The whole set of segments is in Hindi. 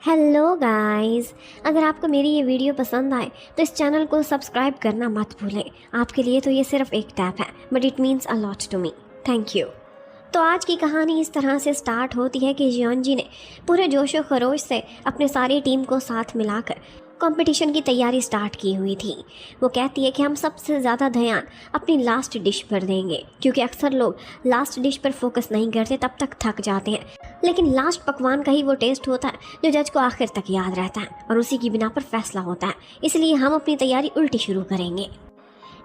हेलो गाइस, अगर आपको मेरी ये वीडियो पसंद आए तो इस चैनल को सब्सक्राइब करना मत भूलें। आपके लिए तो ये सिर्फ एक टैप है, but it means a lot to me. Thank you. तो आज की कहानी इस तरह से स्टार्ट होती है कि जियोंजी ने पूरे जोशो खरोश से अपने सारी टीम को साथ मिलाकर कंपटीशन की तैयारी स्टार्ट की हुई थी। वो कहती है कि हम सबसे ज़्यादा ध्यान अपनी लास्ट डिश पर देंगे, क्योंकि अक्सर लोग लास्ट डिश पर फोकस नहीं करते, तब तक थक जाते हैं। लेकिन लास्ट पकवान का ही वो टेस्ट होता है जो जज को आखिर तक याद रहता है और उसी की बिना पर फैसला होता है। इसलिए हम अपनी तैयारी उल्टी शुरू करेंगे।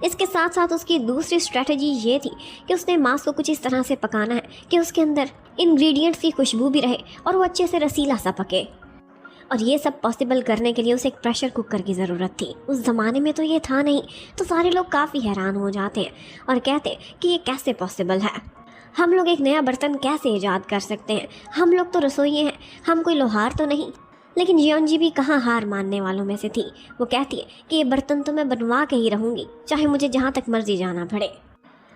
इसके साथ साथ उसकी दूसरी स्ट्रैटेजी ये थी कि उसने मांस को कुछ इस तरह से पकाना है कि उसके अंदर इंग्रेडिएंट्स की खुशबू भी रहे और वो अच्छे से रसीला सा पके। और ये सब पॉसिबल करने के लिए उसे एक प्रेशर कुकर की ज़रूरत थी। उस ज़माने में तो ये था नहीं, तो सारे लोग काफ़ी हैरान हो जाते हैं और कहते हैं कि ये कैसे पॉसिबल है। हम लोग एक नया बर्तन कैसे ईजाद कर सकते हैं? हम लोग तो रसोइये हैं, हम कोई लोहार तो नहीं। लेकिन जियोंजी भी कहाँ हार मानने वालों में से थी। वो कहती है कि ये बर्तन तो मैं बनवा के ही रहूँगी, चाहे मुझे जहाँ तक मर्जी जाना पड़े।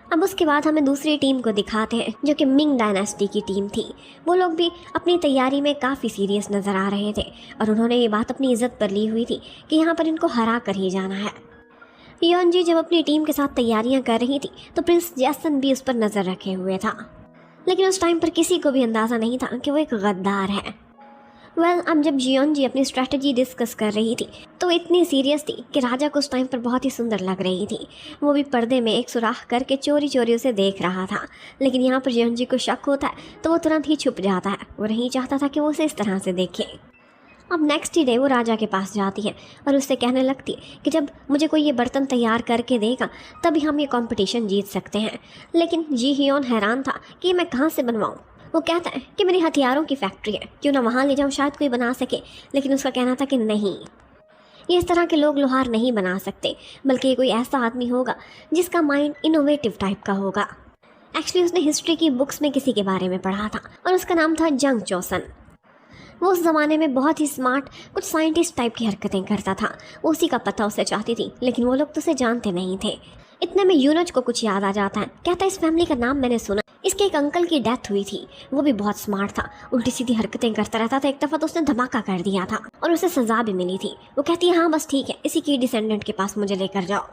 अब उसके बाद हमें दूसरी टीम को दिखाते हैं, जो कि मिंग डायनेस्टी की टीम थी। वो लोग भी अपनी तैयारी में काफ़ी सीरियस नज़र आ रहे थे और उन्होंने ये बात अपनी इज्जत पर ली हुई थी कि यहाँ पर इनको हरा कर ही जाना है। जियोंजी जब अपनी टीम के साथ तैयारियां कर रही थी तो प्रिंस जैसन भी उस पर नज़र रखे हुए था, लेकिन उस टाइम पर किसी को भी अंदाज़ा नहीं था कि वो एक गद्दार है। अब जब जियोंजी अपनी स्ट्रैटेजी डिस्कस कर रही थी तो इतनी सीरियस थी कि राजा को उस टाइम पर बहुत ही सुंदर लग रही थी। वो भी पर्दे में एक सुराख करके चोरी चोरी उसे देख रहा था। लेकिन यहाँ पर जियोंजी को शक होता है तो वो तुरंत ही छुप जाता है। वो नहीं चाहता था कि वो उसे इस तरह से देखे। अब नेक्स्ट डे वो राजा के पास जाती है और उससे कहने लगती है कि जब मुझे कोई ये बर्तन तैयार करके देगा तभी हम ये कंपटीशन जीत सकते हैं। लेकिन जी हियोन हैरान था कि मैं कहाँ से बनवाऊँ। वो कहता है कि मेरी हथियारों की फैक्ट्री है, क्यों ना वहाँ ले जाऊँ, शायद कोई बना सके। लेकिन उसका कहना था कि नहीं, ये इस तरह के लोग लोहार नहीं बना सकते, बल्कि ये कोई ऐसा आदमी होगा जिसका माइंड इनोवेटिव टाइप का होगा। एक्चुअली उसने हिस्ट्री की बुक्स में किसी के बारे में पढ़ा था और उसका नाम था जंग चोसन। वो उस ज़माने में बहुत ही स्मार्ट कुछ साइंटिस्ट टाइप की हरकतें करता था। उसी का पता उसे चाहती थी, लेकिन वो लोग तो उसे जानते नहीं थे। इतने में यूनज को कुछ याद आ जाता है। कहता है इस फैमिली का नाम मैंने सुना, इसके एक अंकल की डेथ हुई थी। वो भी बहुत स्मार्ट था, उल्टी सीधी हरकतें करता रहता था। एक दफ़ा तो उसने धमाका कर दिया था और उसे सज़ा भी मिली थी। वो कहती है हाँ बस ठीक है, इसी की डिसेंडेंट के पास मुझे लेकर जाओ।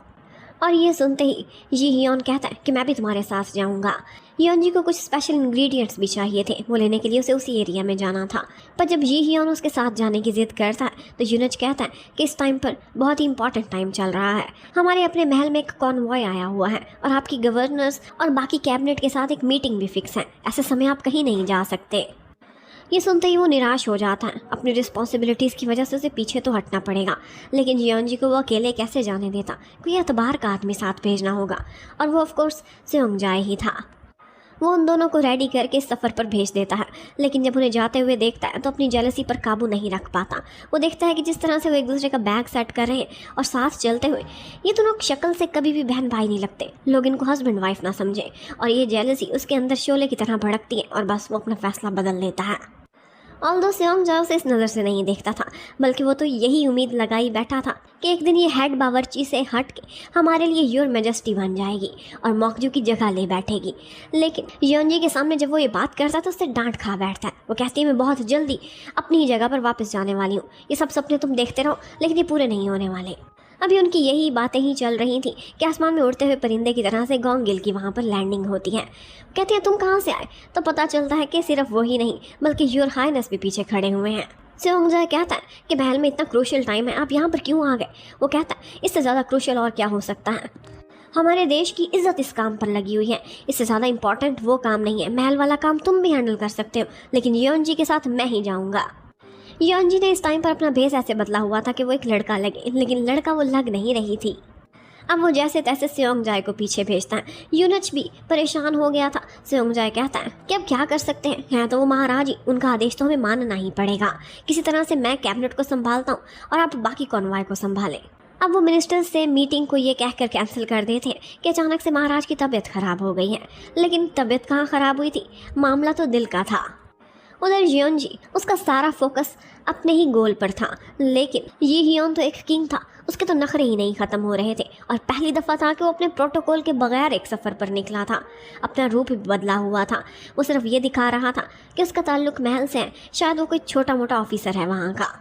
और ये सुनते ही जी हियोन कहता है कि मैं भी तुम्हारे साथ जाऊंगा। जियोंजी को कुछ स्पेशल इंग्रेडिएंट्स भी चाहिए थे, वो लेने के लिए उसे उसी एरिया में जाना था। पर जब जी हियोन उसके साथ जाने की जिद करता है तो यूनज कहता है कि इस टाइम पर बहुत ही इंपॉर्टेंट टाइम चल रहा है। हमारे अपने महल में एक कॉन्वॉय आया हुआ है और आपकी गवर्नर्स और बाकी कैबिनेट के साथ एक मीटिंग भी फिक्स है। ऐसे समय आप कहीं नहीं जा सकते। ये सुनते ही वो निराश हो जाता है। अपनी रिस्पॉन्सिबिलिटीज़ की वजह से उसे पीछे तो हटना पड़ेगा, लेकिन जियोंजी को वो अकेले कैसे जाने देता। कोई एतबार का आदमी साथ भेजना होगा और वो ऑफकोर्स सेओंगजाए ही था। वो उन दोनों को रेडी करके सफ़र पर भेज देता है, लेकिन जब उन्हें जाते हुए देखता है तो अपनी जेलसी पर काबू नहीं रख पाता। वो देखता है कि जिस तरह से वो एक दूसरे का बैग सेट कर रहे हैं और साथ चलते हुए, ये दोनों शक्ल से कभी भी बहन भाई नहीं लगते। लोग इनको हस्बैंड वाइफ ना समझे और ये जेलसी उसके अंदर शोले की तरह भड़कती है और बस वो अपना फैसला बदल लेता है। ऑल्दो सेओंगजाओ उसे इस नज़र से नहीं देखता था, बल्कि वो तो यही उम्मीद लगाई बैठा था कि एक दिन ये हेड बावर्ची से हट के हमारे लिए योर मेजेस्टी बन जाएगी और मौकजू की जगह ले बैठेगी। लेकिन जियोंजी के सामने जब वो ये बात करता है तो उससे डांट खा बैठता है। वो कहती है मैं बहुत जल्दी अपनी ही जगह पर वापस जाने वाली हूँ, ये सब सपने तुम देखते रहो, लेकिन ये पूरे नहीं होने वाले। अभी उनकी यही बातें ही चल रही थी कि आसमान में उड़ते हुए परिंदे की तरह से गोंगिल की वहाँ पर लैंडिंग होती है। कहती है तुम कहाँ से आए? तो पता चलता है कि सिर्फ वही नहीं बल्कि योर हाइनेस भी पीछे खड़े हुए हैं। सेओंगजाए कहता है कि महल में इतना क्रूशियल टाइम है, आप यहाँ पर क्यों आ गए? वो कहता है इससे ज़्यादा क्रूशियल और क्या हो सकता है। हमारे देश की इज्जत इस काम पर लगी हुई है, इससे ज़्यादा इंपॉर्टेंट वो काम नहीं है। महल वाला काम तुम भी हैंडल कर सकते हो, लेकिन जियोंजी के साथ मैं ही जाऊँगा। जियोंजी ने इस टाइम पर अपना भेस ऐसे बदला हुआ था कि वो एक लड़का लगे, लेकिन लड़का वो लग नहीं रही थी। अब वो जैसे तैसे सेओंगजाए को पीछे भेजता है। यूनज भी परेशान हो गया था। सेओंगजाए कहता है कि अब क्या कर सकते हैं तो वो महाराज ही, उनका आदेश तो हमें मानना ही पड़ेगा। किसी तरह से मैं कैबिनेट को संभालता हूँ और आप बाकी कॉन्वॉय को संभालें। अब वो मिनिस्टर से मीटिंग को ये कहकर कैंसिल कर देते हैं कि अचानक से महाराज की तबीयत खराब हो गई है। लेकिन तबीयत कहाँ खराब हुई थी, मामला तो दिल का था। उधर जियोनजी, उसका सारा फोकस अपने ही गोल पर था, लेकिन ये हियोन तो एक किंग था, उसके तो नखरे ही नहीं ख़त्म हो रहे थे। और पहली दफ़ा था कि वो अपने प्रोटोकॉल के बगैर एक सफ़र पर निकला था। अपना रूप भी बदला हुआ था। वो सिर्फ ये दिखा रहा था कि उसका ताल्लुक महल से है, शायद वो कोई छोटा मोटा ऑफिसर है वहाँ का।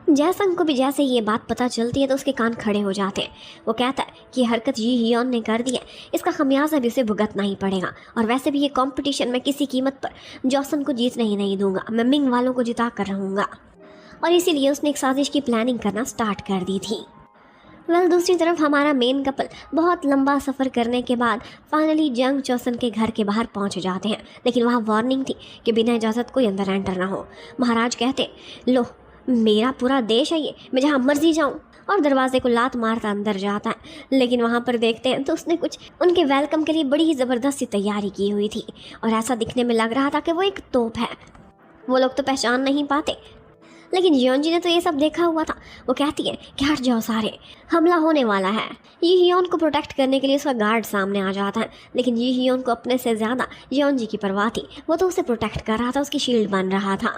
जैसन को भी जैसे ये बात पता चलती है तो उसके कान खड़े हो जाते हैं। वो कहता है कि हरकत ये हियोन ने कर दी है, इसका खमियाजा भी उसे भुगतना ही पड़ेगा। और वैसे भी ये कंपटीशन मैं किसी कीमत पर जॉसन को जीतने ही नहीं दूंगा, मैं मिंग वालों को जिता कर रहूँगा। और इसीलिए उसने एक साजिश की प्लानिंग करना स्टार्ट कर दी थी। दूसरी तरफ हमारा मेन कपल बहुत लंबा सफ़र करने के बाद फाइनली जंग चौसन के घर के बाहर पहुंच जाते हैं। लेकिन वहाँ वार्निंग थी कि बिना इजाज़त कोई अंदर एंटर ना हो। महाराज कहते, लो मेरा पूरा देश है ये, मैं जहाँ मर्जी जाऊँ। और दरवाजे को लात मारता अंदर जाता है। लेकिन वहाँ पर देखते हैं तो उसने कुछ उनके वेलकम के लिए बड़ी ही ज़बरदस्त सी तैयारी की हुई थी और ऐसा दिखने में लग रहा था कि वो एक तोप है। वो लोग तो पहचान नहीं पाते, लेकिन जियोनजी ने तो ये सब देखा हुआ था। वो कहती है कि हट जाओ सारे, हमला होने वाला है। ये हियोन को प्रोटेक्ट करने के लिए उसका गार्ड सामने आ जाता है, लेकिन ये हियोन को अपने से ज़्यादा जियोनजी की परवाह थी। वो तो उसे प्रोटेक्ट कर रहा था, उसकी शील्ड बन रहा था।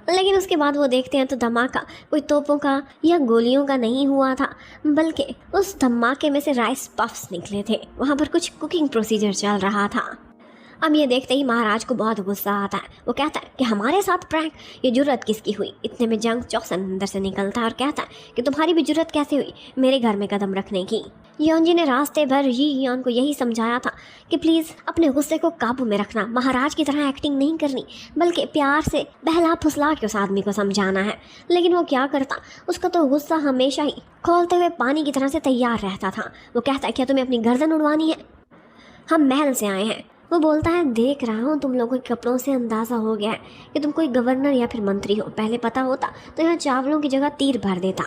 लेकिन उसके बाद वो देखते हैं तो धमाका कोई तोपों का या गोलियों का नहीं हुआ था, बल्कि उस धमाके में से राइस पफ्स निकले थे। वहाँ पर कुछ कुकिंग प्रोसीजर चल रहा था। अब ये देखते ही महाराज को बहुत गुस्सा आता है। वो कहता है कि हमारे साथ प्रैंक, ये जुर्रत किसकी हुई। इतने में जंग चौसन अंदर से निकलता है और कहता है कि तुम्हारी भी जुर्रत कैसे हुई मेरे घर में कदम रखने की। योनजी ने रास्ते भर हियोन को यही समझाया था कि प्लीज़ अपने गुस्से को काबू में रखना, महाराज की तरह एक्टिंग नहीं करनी, बल्कि प्यार से बहला फुसला के उस आदमी को समझाना है। लेकिन वो क्या करता, उसका तो गुस्सा हमेशा ही खोलते हुए पानी की तरह से तैयार रहता था। वो कहता है क्या तुम्हें अपनी गर्दन उड़वानी है, हम महल से आए हैं। वो बोलता है देख रहा हूँ तुम लोगों के कपड़ों से अंदाज़ा हो गया है कि तुम कोई गवर्नर या फिर मंत्री हो। पहले पता होता तो यहाँ चावलों की जगह तीर भर देता।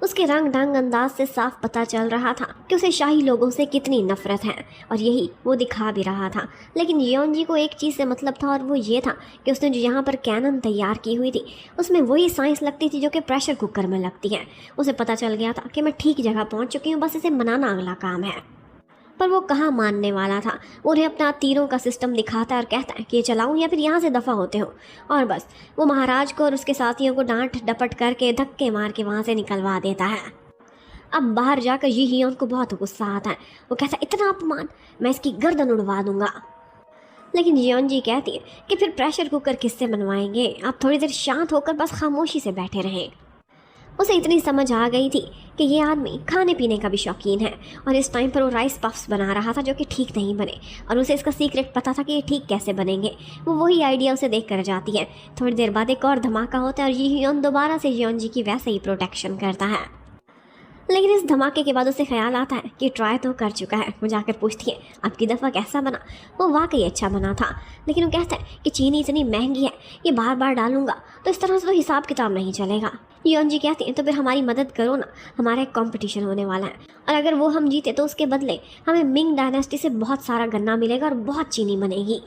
उसके रंग ढंग अंदाज से साफ पता चल रहा था कि उसे शाही लोगों से कितनी नफरत है, और यही वो दिखा भी रहा था। लेकिन जियोनजी को एक चीज़ से मतलब था, और वो ये था कि उसने जो यहाँ पर कैनन तैयार की हुई थी उसमें वही साइंस लगती थी जो कि प्रेशर कुकर में लगती है। उसे पता चल गया था कि मैं ठीक जगह पहुँच चुकी हूँ, बस इसे बनाना अगला काम है। पर वो कहाँ मानने वाला था। उन्हें अपना तीरों का सिस्टम दिखाता है और कहता है कि ये चलाऊं या फिर यहाँ से दफ़ा होते हो। और बस वो महाराज को और उसके साथियों को डांट डपट करके धक्के मार के वहाँ से निकलवा देता है। अब बाहर जाकर ये हियोन को बहुत गुस्सा आता है। वो कहता है इतना अपमान, मैं इसकी गर्दन उड़वा दूंगा। लेकिन जियोनजी कहती है कि फिर प्रेशर कुकर किससे बनवाएंगे, आप थोड़ी देर शांत होकर बस खामोशी से बैठे रहें। उसे इतनी समझ आ गई थी कि ये आदमी खाने पीने का भी शौकीन है, और इस टाइम पर वो राइस पफ्स बना रहा था जो कि ठीक नहीं बने, और उसे इसका सीक्रेट पता था कि ये ठीक कैसे बनेंगे। वो वही आइडिया उसे देख कर जाती है। थोड़ी देर बाद एक और धमाका होता है और ये हियोन दोबारा से जियोनजी की वैसे ही प्रोटेक्शन करता है। लेकिन इस धमाके के बाद उसे ख्याल आता है कि ट्राई तो कर चुका है। वो जाकर पूछती है अब की दफ़ा कैसा बना। वो वाकई अच्छा बना था, लेकिन वो कहता है कि चीनी इतनी महंगी है, ये बार बार डालूंगा तो इस तरह से तो हिसाब किताब नहीं चलेगा। योनजी कहती है तो फिर हमारी मदद करो ना, हमारा एक कंपटीशन होने वाला है, और अगर वो हम जीते तो उसके बदले हमें मिंग डायनेस्टी से बहुत सारा गन्ना मिलेगा और बहुत चीनी बनेगी।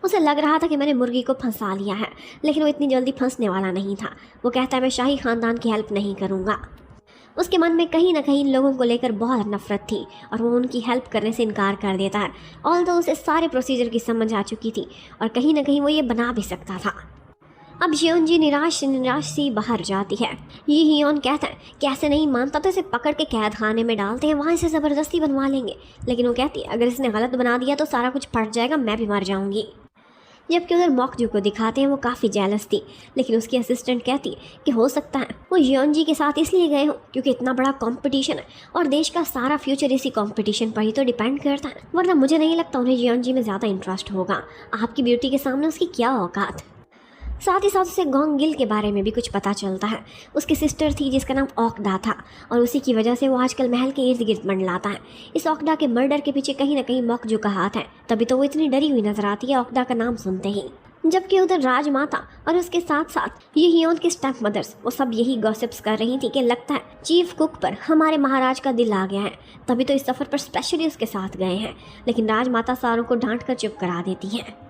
उसे लग रहा था कि मैंने मुर्गी को फंसा लिया है, लेकिन वो इतनी जल्दी फंसने वाला नहीं था। वो कहता है मैं शाही ख़ानदान की हेल्प नहीं करूँगा। उसके मन में कहीं ना कहीं इन लोगों को लेकर बहुत नफरत थी और वो उनकी हेल्प करने से इनकार कर देता है। ऑल्दो उसे सारे प्रोसीजर की समझ आ चुकी थी और कहीं ना कहीं वो ये बना भी सकता था। अब जियोनजी निराश सी बाहर जाती है। ये हियोन कहता है कि ऐसे नहीं मानता तो इसे पकड़ के कैद खाने में डालते हैं, वहाँ इसे ज़बरदस्ती बनवा लेंगे। लेकिन वो कहती है अगर इसने गलत बना दिया तो सारा कुछ फट जाएगा, मैं भी मर जाऊँगी। जबकि उधर मॉकजू को दिखाते हैं वो काफ़ी जेलस थी, लेकिन उसकी असिस्टेंट कहती है कि हो सकता है वो जियोनजी के साथ इसलिए गए हो क्योंकि इतना बड़ा कंपटीशन है और देश का सारा फ्यूचर इसी कंपटीशन पर ही तो डिपेंड करता है, वरना मुझे नहीं लगता उन्हें जियोनजी में ज़्यादा इंटरेस्ट होगा। आपकी ब्यूटी के सामने उसकी क्या औकात। साथ ही साथ उसे गोंग गिल के बारे में भी कुछ पता चलता है। उसकी सिस्टर थी जिसका नाम ओकदा था और उसी की वजह से वो आजकल महल के इर्द गिर्द मंडलाता है। इस ओकदा के मर्डर के पीछे कहीं ना कहीं मॉकजू का हाथ है, तभी तो वो इतनी डरी हुई नजर आती है ओकदा का नाम सुनते ही। जबकि उधर राजमाता और उसके साथ साथ ये हियोन की स्टेप मदर्स वो सब यही गॉसिप्स कर रही थी कि लगता है चीफ कुक पर हमारे महाराज का दिल आ गया है, तभी तो इस सफ़र पर स्पेशली उसके साथ गए हैं। लेकिन राजमाता सारों को डांट कर चुप करा देती है।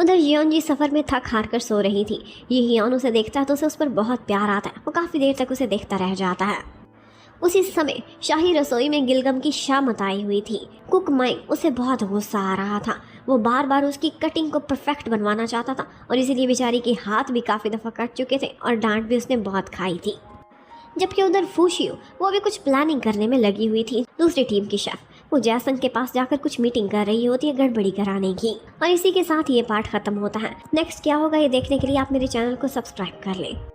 उधर जियोनजी सफ़र में थक हार कर सो रही थी। ये हियोन उसे देखता है तो उसे उस पर बहुत प्यार आता है। वो काफ़ी देर तक उसे देखता रह जाता है। उसी समय शाही रसोई में गिलगम की शामत आई हुई थी। कुक माई उसे बहुत गुस्सा आ रहा था। वो बार बार उसकी कटिंग को परफेक्ट बनवाना चाहता था और इसीलिए बेचारी के हाथ भी काफ़ी दफ़ा कट चुके थे और डांट भी उसने बहुत खाई थी। जबकि उधर फूशियो वो अभी कुछ प्लानिंग करने में लगी हुई थी। दूसरी टीम की शेफ वो जैसन के पास जाकर कुछ मीटिंग कर रही होती है गड़बड़ी कराने की। और इसी के साथ ये पार्ट खत्म होता है। नेक्स्ट क्या होगा ये देखने के लिए आप मेरे चैनल को सब्सक्राइब कर लें।